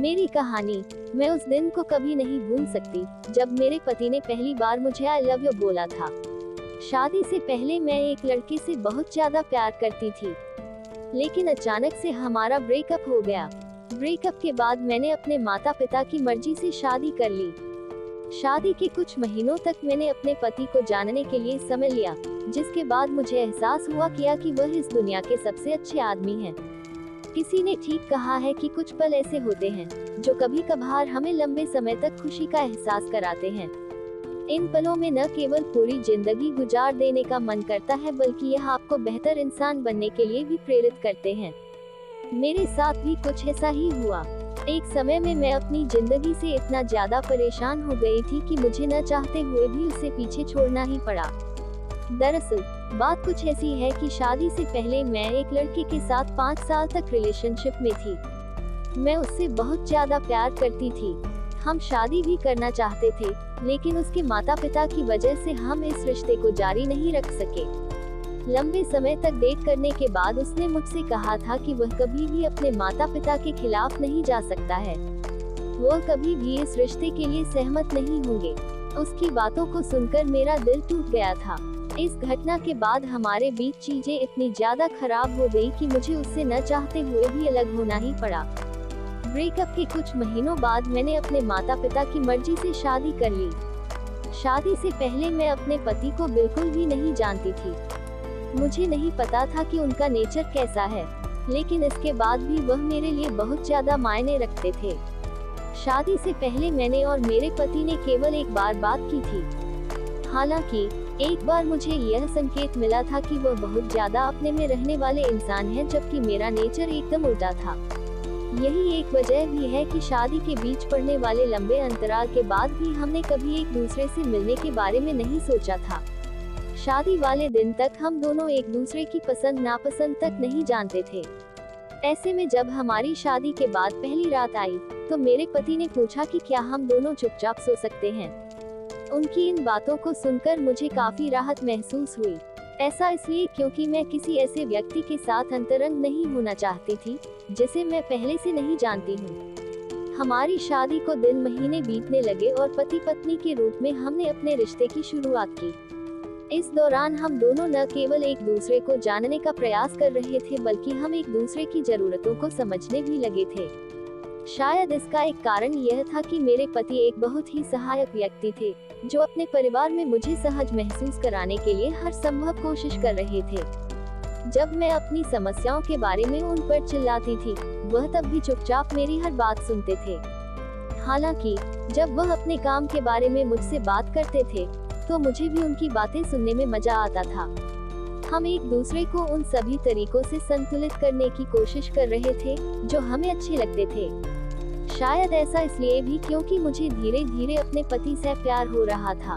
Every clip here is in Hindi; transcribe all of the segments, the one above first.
मेरी कहानी। मैं उस दिन को कभी नहीं भूल सकती जब मेरे पति ने पहली बार मुझे आई लव यू बोला था। शादी से पहले मैं एक लड़के से बहुत ज्यादा प्यार करती थी, लेकिन अचानक से हमारा ब्रेकअप हो गया। ब्रेकअप के बाद मैंने अपने माता पिता की मर्जी से शादी कर ली। शादी के कुछ महीनों तक मैंने अपने पति को जानने के लिए समय लिया, जिसके बाद मुझे एहसास हुआ कि वह इस दुनिया के सबसे अच्छे आदमी हैं। किसी ने ठीक कहा है कि कुछ पल ऐसे होते हैं जो कभी कभार हमें लंबे समय तक खुशी का एहसास कराते हैं। इन पलों में न केवल पूरी जिंदगी गुजार देने का मन करता है, बल्कि यह आपको बेहतर इंसान बनने के लिए भी प्रेरित करते हैं। मेरे साथ भी कुछ ऐसा ही हुआ। एक समय में मैं अपनी जिंदगी से इतना ज्यादा परेशान हो गई थी कि मुझे न चाहते हुए भी उसे पीछे छोड़ना ही पड़ा। दरअसल बात कुछ ऐसी है कि शादी से पहले मैं एक लड़के के साथ 5 साल तक रिलेशनशिप में थी। मैं उससे बहुत ज्यादा प्यार करती थी। हम शादी भी करना चाहते थे, लेकिन उसके माता पिता की वजह से हम इस रिश्ते को जारी नहीं रख सके। लंबे समय तक डेट करने के बाद उसने मुझसे कहा था कि वह कभी भी अपने माता पिता के खिलाफ नहीं जा सकता है। वह कभी भी इस रिश्ते के लिए सहमत नहीं होंगे। उसकी बातों को सुनकर मेरा दिल टूट गया था। इस घटना के बाद हमारे बीच चीजें इतनी ज्यादा खराब हो गई कि मुझे उससे न चाहते हुए भी अलग होना ही पड़ा। ब्रेकअप के कुछ महीनों बाद मैंने अपने माता पिता की मर्जी से शादी कर ली। शादी से पहले मैं अपने पति को बिल्कुल भी नहीं जानती थी। मुझे नहीं पता था कि उनका नेचर कैसा है, लेकिन इसके बाद भी वह मेरे लिए बहुत ज्यादा मायने रखते थे। शादी से पहले मैंने और मेरे पति ने केवल एक बार बात की थी। हालांकि एक बार मुझे यह संकेत मिला था कि वह बहुत ज्यादा अपने में रहने वाले इंसान है, जबकि मेरा नेचर एकदम उल्टा था। यही एक वजह भी है कि शादी के बीच पड़ने वाले लंबे अंतराल के बाद भी हमने कभी एक दूसरे से मिलने के बारे में नहीं सोचा था। शादी वाले दिन तक हम दोनों एक दूसरे की पसंद नापसंद तक नहीं जानते थे। ऐसे में जब हमारी शादी के बाद पहली रात आई, तो मेरे पति ने पूछा कि क्या हम दोनों चुपचाप सो सकते हैं। उनकी इन बातों को सुनकर मुझे काफी राहत महसूस हुई। ऐसा इसलिए क्योंकि मैं किसी ऐसे व्यक्ति के साथ अंतरंग नहीं होना चाहती थी जिसे मैं पहले से नहीं जानती हूँ। हमारी शादी को दिन महीने बीतने लगे और पति पत्नी के रूप में हमने अपने रिश्ते की शुरुआत की। इस दौरान हम दोनों न केवल एक दूसरे को जानने का प्रयास कर रहे थे, बल्कि हम एक दूसरे की जरूरतों को समझने भी लगे थे। शायद इसका एक कारण यह था कि मेरे पति एक बहुत ही सहायक व्यक्ति थे, जो अपने परिवार में मुझे सहज महसूस कराने के लिए हर संभव कोशिश कर रहे थे। जब मैं अपनी समस्याओं के बारे में उन पर चिल्लाती थी, वह तब भी चुपचाप मेरी हर बात सुनते थे। हालांकि जब वह अपने काम के बारे में मुझसे बात करते थे, तो मुझे भी उनकी बातें सुनने में मजा आता था। हम एक दूसरे को उन सभी तरीकों से संतुलित करने की कोशिश कर रहे थे जो हमें अच्छे लगते थे। शायद ऐसा इसलिए भी क्योंकि मुझे धीरे धीरे अपने पति से प्यार हो रहा था।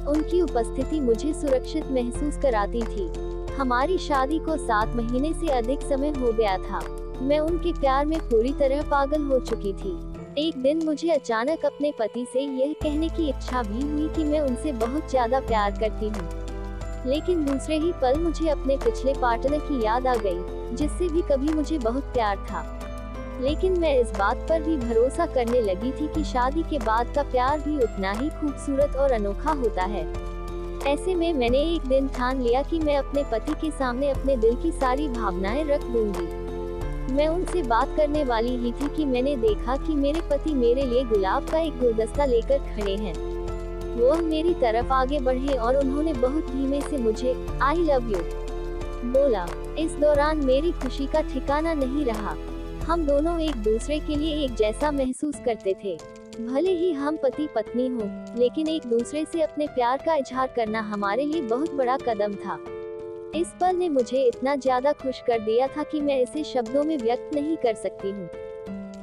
उनकी उपस्थिति मुझे सुरक्षित महसूस कराती थी। हमारी शादी को 7 महीने से अधिक समय हो गया था। मैं उनके प्यार में पूरी तरह पागल हो चुकी थी। एक दिन मुझे अचानक अपने पति से यह कहने की इच्छा भी हुई कि मैं उनसे बहुत ज्यादा प्यार करती हूँ। लेकिन दूसरे ही पल मुझे अपने पिछले पार्टनर की याद आ गई, जिससे भी कभी मुझे बहुत प्यार था। लेकिन मैं इस बात पर भी भरोसा करने लगी थी कि शादी के बाद का प्यार भी उतना ही खूबसूरत और अनोखा होता है। ऐसे में मैंने एक दिन ठान लिया कि मैं अपने पति के सामने अपने दिल की सारी भावनाएं रख दूंगी। मैं उनसे बात करने वाली ही थी कि मैंने देखा कि मेरे पति मेरे लिए गुलाब का एक गुलदस्ता लेकर खड़े हैं। वो मेरी तरफ आगे बढ़े और उन्होंने बहुत धीमे से मुझे आई लव यू बोला। इस दौरान मेरी खुशी का ठिकाना नहीं रहा। हम दोनों एक दूसरे के लिए एक जैसा महसूस करते थे। भले ही हम पति पत्नी हों, लेकिन एक दूसरे से अपने प्यार का इजहार करना हमारे लिए बहुत बड़ा कदम था। इस पल ने मुझे इतना ज्यादा खुश कर दिया था कि मैं इसे शब्दों में व्यक्त नहीं कर सकती हूँ।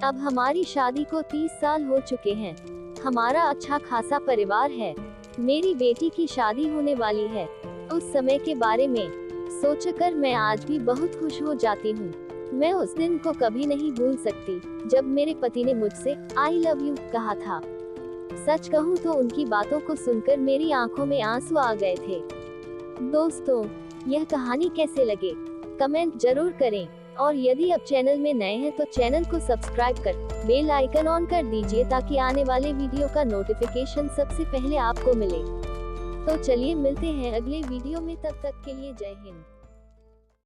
अब हमारी शादी को 30 साल हो चुके हैं। हमारा अच्छा खासा परिवार है। मेरी बेटी की शादी होने वाली है। उस समय के बारे में सोचकर मैं आज भी बहुत खुश हो जाती हूँ। मैं उस दिन को कभी नहीं भूल सकती जब मेरे पति ने मुझसे आई लव यू कहा था। सच कहूँ तो उनकी बातों को सुनकर मेरी आंखों में आंसू आ गए थे। दोस्तों, यह कहानी कैसे लगे कमेंट जरूर करें। और यदि आप चैनल में नए हैं तो चैनल को सब्सक्राइब कर बेल आइकन ऑन कर दीजिए ताकि आने वाले वीडियो का नोटिफिकेशन सबसे पहले आपको मिले। तो चलिए मिलते हैं अगले वीडियो में, तब तक के लिए जय हिंद।